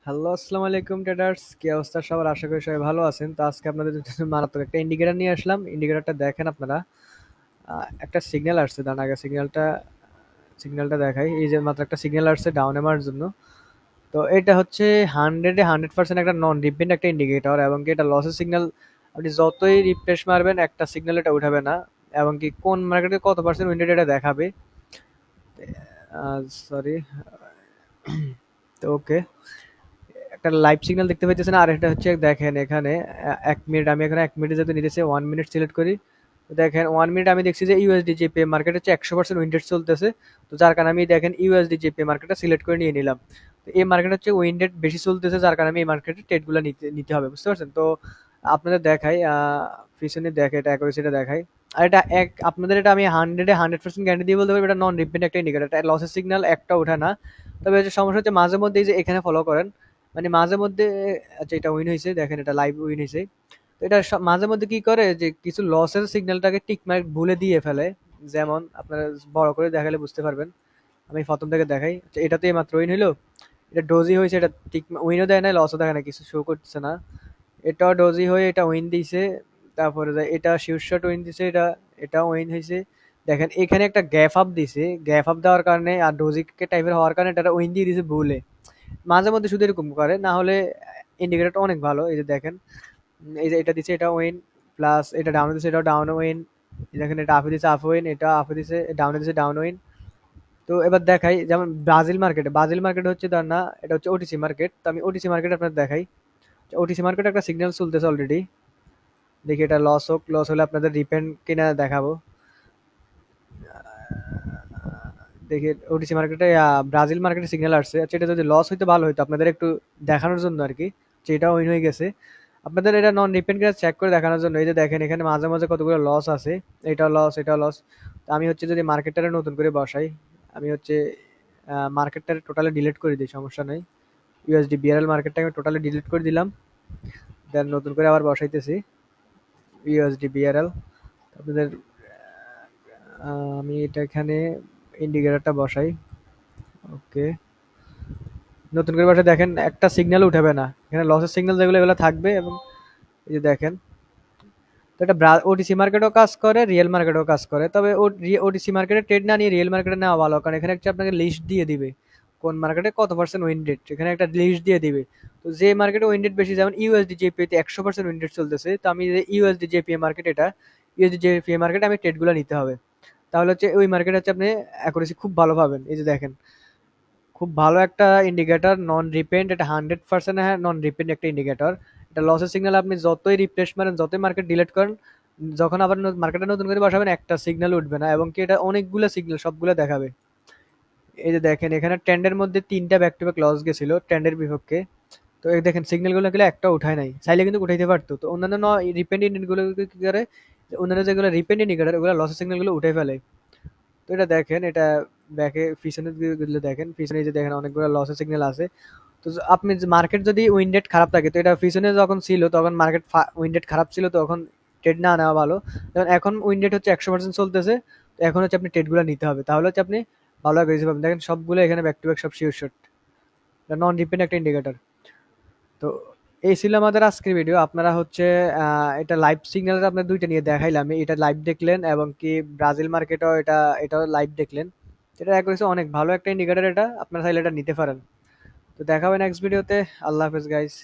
Hello, আসসালামু আলাইকুম traders. কি অবস্থা সবার? আশা করি সবাই ভালো আছেন। তো আজকে আপনাদের জন্য মারাত্মক একটা ইন্ডিকেটর নিয়ে আসলাম। ইন্ডিকেটরটা দেখেন আপনারা। একটা সিগন্যাল আসছে, দাঁড়ান আগে সিগন্যালটা দেখাই। এই যে মাত্র একটা সিগন্যাল আসছে ডাউন নেওয়ার জন্য। তো এটা হচ্ছে 100% একটা নন রিপিট একটা ইন্ডিকেটর, এবং কি এটা লসের সিগন্যাল। আপনি যতই রিফ্রেশ মারবেন একটা সিগন্যাল এটা উঠাবে না, এবং কি কোন মার্কেটে কত পার্সেন্ট উইন্ডেড এটা দেখাবে। সরি। তো ওকে, একটা লাইভ সিগন্যাল দেখতে পাইতেছেন। আর এটা হচ্ছে দেখেন এখানে 1 মিনিট, আমি এখানে 1 মিনিট যেহেতু নিতেছে 1 মিনিট সিলেক্ট করি। তো দেখেন 1 মিনিট আমি দেখছি যে ইউএসডি জিপে মার্কেট হচ্ছে 100% উইন্ডেড চলতেছে। তো যার কারণে আমি দেখেন ইউএসডি জিপে মার্কেটটা সিলেক্ট করে নিয়ে নিলাম। তো এই মার্কেট হচ্ছে উইন্ডেড বেশি চলতেছে, যার কারণে আমি এই মার্কেটে ট্রেডগুলো নিতে নিতে হবে, বুঝতে পারছেন? তো আপনাদের দেখাই, পিছনে দেখে এটা অ্যাকুরেসিটা দেখাই। আর এটা আপনাদের এটা আমি 100% গ্যারান্টি দিয়ে বলতে পারবো, এটা নন রিপিট একটা ইন্ডিকেটর, এটা লসের সিগন্যাল একটা ওঠে না। তবে হচ্ছে সমস্যা হচ্ছে মাঝে মধ্যে এই যে এখানে ফলো করেন, মানে মাঝে মধ্যে। আচ্ছা, এটা উইন হয়েছে, দেখেন এটা লাইভ উইন হয়েছে। তো এটা মাঝে মধ্যে কি করে যে কিছু লসের সিগন্যালটাকে টিক মার্ক ভুলে দিয়ে ফেলে। যেমন আপনারা বড় করে দেখালে বুঝতে পারবেন। আমি প্রথম থেকে দেখাই। আচ্ছা, এটাতে মাত্র উইন হইলো। এটা ডোজি হয়েছে, এটা টিক উইনও দেয় না, লসও দেয় না, কিছু শো করতেছে না। এটাও ডোজি হয়ে এটা উইন দিছে। তারপরে এটা শিওরশট উইন দিছে, এটা উইন হয়েছে। দেখেন এখানে একটা গ্যাপ আপ দিছে, গ্যাপ আপ দেওয়ার কারণে আর ডোজি টাইপের হওয়ার কারণে এটা উইন দিয়ে দিছে ভুলে। মাঝে মধ্যে শুধু এরকম করে, না হলে ইন্ডিকেটরটা অনেক ভালো। এই যে দেখেন, এই যে এটা দিচ্ছে, এটা উইন, প্লাস এটা ডাউনে দিচ্ছে, এটাও ডাউন উইন। দেখেন এটা আপে দিচ্ছে আপ উইন, এটা আপে দিচ্ছে ডাউনে দিচ্ছে ডাউন উইন। তো এবার দেখাই, যেমন ব্রাজিল মার্কেট হচ্ছে ধর না, এটা হচ্ছে ওটিসি মার্কেট। তো আমি ওটিসি মার্কেট আপনার দেখাই। ওটিসি মার্কেট একটা সিগন্যাল চলতেছে অলরেডি। দেখি এটা লস হোক, লস হলে আপনাদের রিপেন্ড কিনা দেখাবো। দেখি ওটিসি মার্কেটে, ব্রাজিল মার্কেটে সিগন্যাল আসছে। আচ্ছা, এটা যদি লস হইতো ভালো হইতো আপনাদের একটু দেখানোর জন্য আর কি, যে এটা উইন হয়ে গেছে। আপনাদের এটা নন রিপেন্ড করে চেক করে দেখানোর জন্য। এই যে দেখেন এখানে মাঝে মাঝে কতগুলো লস আছে, এটাও লস, এটাও লস। আমি হচ্ছে যদি মার্কেটটারে নতুন করে বসাই, আমি হচ্ছে মার্কেটটারে টোটালি ডিলিট করে দিই, সমস্যা নেই। ইউএসডি বিআরএল মার্কেটটা আমি টোটালি ডিলিট করে দিলাম। দেন নতুন করে আবার বসাইতেছি ইউএসডি বিআরএল। আপনাদের আমি এটা এখানে ইন্ডিকেটরটা বসাই। ওকে, নতুন করে বসে দেখেন একটা সিগন্যাল উঠাবে না, এখানে লসের সিগন্যাল যেগুলো এগুলো থাকবে। এবং এই যে দেখেন, তো এটা ওটিসি মার্কেটও কাজ করে, রিয়েল মার্কেটও কাজ করে। তবে ওটিসি মার্কেটে ট্রেড না নিয়ে রিয়েল মার্কেটে নেওয়া ভালো, কারণ এখানে একটা আপনাকে লিস্ট দিয়ে দিবে কোন মার্কেটে কত পার্সেন্ট উইন রেট, এখানে একটা লিস্ট দিয়ে দিবে। তো যে মার্কেটে উইন রেট বেশি, যেমন ইউএসডি জেপিএ তে 100% উইন রেট চলতেছে, তো আমি যে ইউএসডি জেপিএ মার্কেট, এটা ইউএসডি জেপিএ মার্কেটে আমি ট্রেডগুলো নিতে হবে। তাহলে হচ্ছে ওই মার্কেট হচ্ছে আপনি অ্যাকুরেসি খুব ভালো পাবেন। এই যে দেখেন, খুব ভালো একটা ইন্ডিকেটর, নন রিপেন্ট, এটা 100% হ্যাঁ নন রিপেন্ট একটা ইন্ডিকেটর। এটা লসের সিগন্যাল আপনি যতই রিফ্রেশ মারেন, যতই মার্কেট ডিলিট করেন, যখন আবার মার্কেটে নতুন করে বসাবেন একটা সিগন্যাল উঠবে না, এবং কি এটা অনেকগুলো সিগন্যাল সবগুলো দেখাবে। এই যে দেখেন এখানে ট্রেন্ডের মধ্যে 3টা ব্যাক টু ব্যাক লস গেছিল ট্রেন্ডের বিপক্ষে। তো এই দেখেন সিগন্যালগুলো গেলে একটা উঠায় নাই, চাইলে কিন্তু উঠাইতে পারতো। তো অন্যান্য রিপেন্ড ইন্ডিকেটরগুলো কি করে, অন্যান্য যেগুলো রিপেন্ড ইন্ডিকেটর ওগুলো লসের সিগন্যালগুলো উঠে ফেলে। তো এটা দেখেন, এটা ব্যাকে পিছনের দিকে গেলে দেখেন, পিছনে এই যে দেখেন অনেকগুলো লসের সিগন্যাল আছে। তো আপনি মার্কেট যদি উইন্ডেড খারাপ থাকে, তো এটা পিছনে যখন ছিল তখন মার্কেট উইন্ডেড খারাপ ছিল, তখন ট্রেড না নেওয়া ভালো। যেমন এখন উইন্ডেড হচ্ছে 100% চলতেছে, তো এখন হচ্ছে আপনি ট্রেডগুলো নিতে হবে, তাহলে হচ্ছে আপনি ভালো অ্যাগ্রেসিভ পাবেন। দেখেন সবগুলো এখানে ব্যাক টু ব্যাক সব শিওর শট, নন ডিপেন্ড একটা ইন্ডিকেটর। তো এই ছিল আমাদের আজকের ভিডিও। আপনারা হচ্ছে এটা লাইভ সিগন্যাল আপনার দুইটা নিয়ে দেখাইলাম, এটা লাইভ দেখলেন, এবং কি ব্রাজিল মার্কেটও এটাও লাইভ দেখলেন। এটা অ্যাকুরেসি অনেক ভালো একটা ইন্ডিকেটর, এটা আপনারা চাইলে এটা নিতে পারেন। তো দেখা হবে নেক্সট ভিডিওতে। আল্লাহ হাফেজ গাইস।